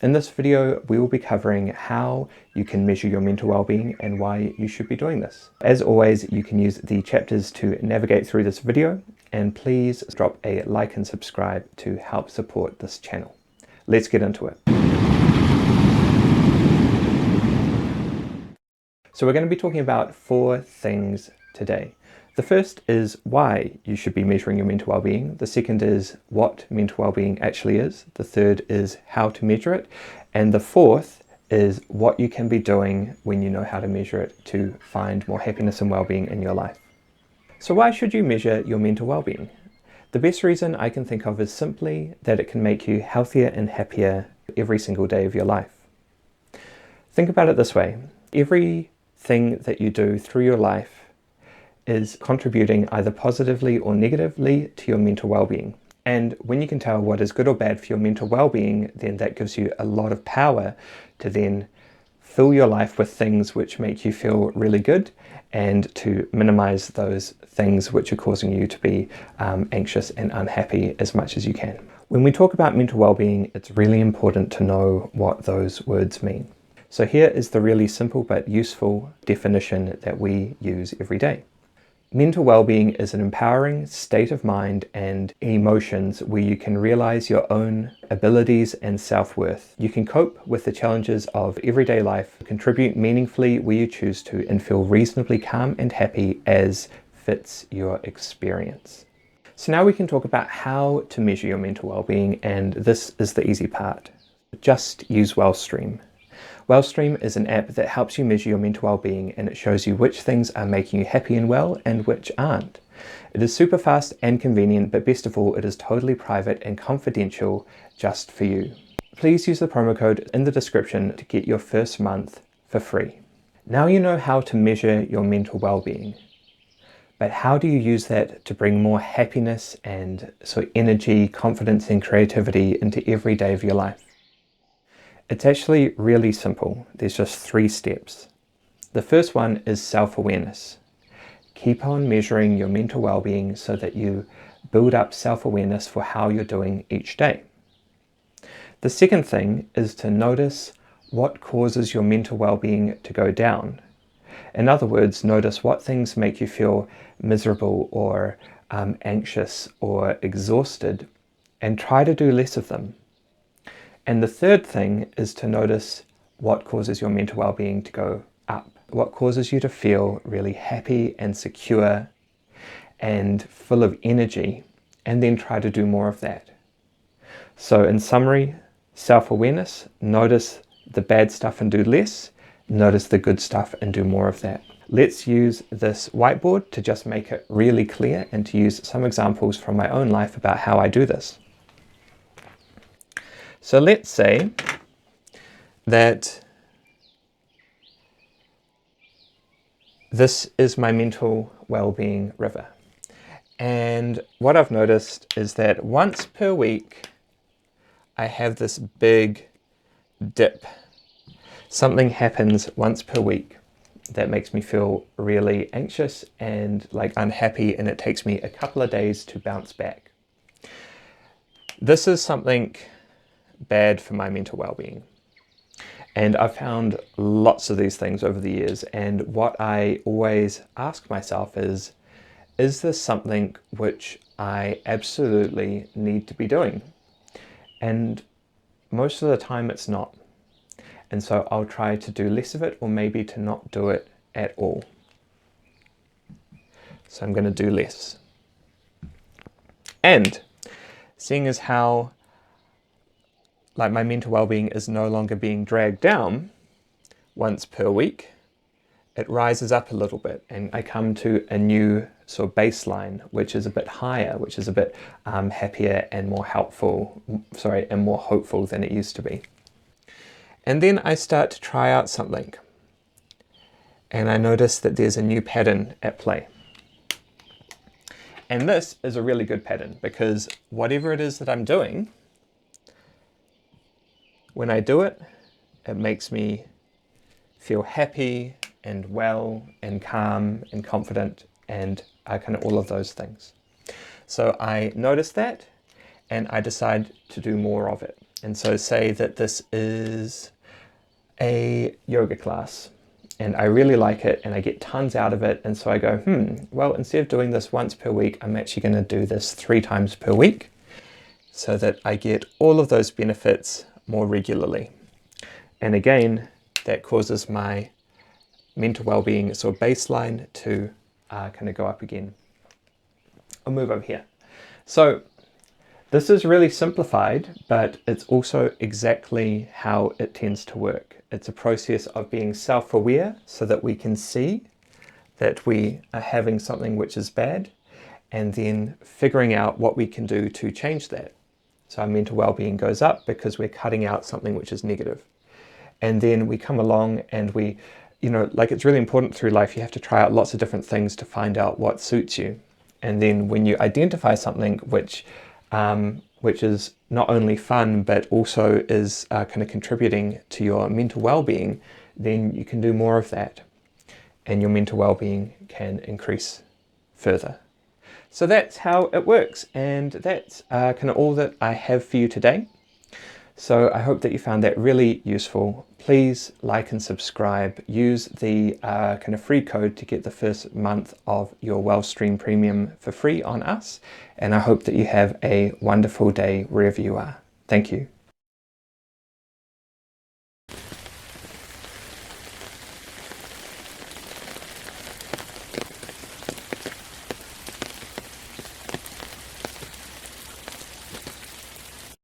In this video, we will be covering how you can measure your mental well-being and why you should be doing this. As always, you can use the chapters to navigate through this video, and please drop a like and subscribe to help support this channel. Let's get into it. So we're going to be talking about 4 things today. The first is why you should be measuring your mental well-being. The second is what mental well-being actually is. The third is how to measure it. And the fourth is what you can be doing when you know how to measure it to find more happiness and well-being in your life. So why should you measure your mental well-being? The best reason I can think of is simply that it can make you healthier and happier every single day of your life. Think about it this way. Everything that you do through your life is contributing either positively or negatively to your mental well-being. And when you can tell what is good or bad for your mental well-being, then that gives you a lot of power to then fill your life with things which make you feel really good and to minimize those things which are causing you to be anxious and unhappy as much as you can. When we talk about mental well-being, it's really important to know what those words mean. So here is the really simple but useful definition that we use every day. Mental well-being is an empowering state of mind and emotions where you can realize your own abilities and self-worth. You can cope with the challenges of everyday life, contribute meaningfully where you choose to, and feel reasonably calm and happy as fits your experience. So now we can talk about how to measure your mental well-being, and this is the easy part. Just use WellStream. WellStream is an app that helps you measure your mental well-being, and it shows you which things are making you happy and well and which aren't. It is super fast and convenient, but best of all, it is totally private and confidential just for you. Please use the promo code in the description to get your first month for free. Now you know how to measure your mental well-being, but how do you use that to bring more happiness and energy, confidence and creativity into every day of your life? It's actually really simple. There's just 3 steps. The first one is self-awareness. Keep on measuring your mental well-being so that you build up self-awareness for how you're doing each day. The second thing is to notice what causes your mental well-being to go down. In other words, notice what things make you feel miserable or anxious or exhausted, and try to do less of them. And the third thing is to notice what causes your mental well-being to go up, what causes you to feel really happy and secure and full of energy, and then try to do more of that. So in summary, self-awareness, notice the bad stuff and do less, notice the good stuff and do more of that. Let's use this whiteboard to just make it really clear and to use some examples from my own life about how I do this. So let's say that this is my mental well-being river. And what I've noticed is that once per week, I have this big dip. Something happens once per week that makes me feel really anxious and unhappy, and it takes me a couple of days to bounce back. This is something bad for my mental well-being. And I've found lots of these things over the years, and what I always ask myself is this something which I absolutely need to be doing? And most of the time it's not. And so I'll try to do less of it, or maybe to not do it at all. So I'm going to do less. And seeing as how my mental well-being is no longer being dragged down once per week, it rises up a little bit, and I come to a new sort of baseline, which is a bit higher, which is a bit happier and more helpful, and more hopeful than it used to be. And then I start to try out something, and I notice that there's a new pattern at play. And this is a really good pattern, because whatever it is that I'm doing, when I do it, it makes me feel happy and well and calm and confident and kind of all of those things. So I notice that, and I decide to do more of it. And so say that this is a yoga class and I really like it and I get tons out of it. And so I go, well, instead of doing this once per week, I'm actually going to do this 3 times per week so that I get all of those benefits more regularly. And again, that causes my mental well-being, so baseline, to kind of go up again. I'll move over here. So this is really simplified, but it's also exactly how it tends to work. It's a process of being self-aware so that we can see that we are having something which is bad, and then figuring out what we can do to change that. So our mental well-being goes up because we're cutting out something which is negative. And then we come along and we, like, it's really important through life, you have to try out lots of different things to find out what suits you. And then when you identify something which is not only fun, but also is kind of contributing to your mental well-being, then you can do more of that. And your mental well-being can increase further. So that's how it works. And that's kind of all that I have for you today. So I hope that you found that really useful. Please like and subscribe. Use the kind of free code to get the first month of your WellStream Premium for free on us. And I hope that you have a wonderful day wherever you are. Thank you.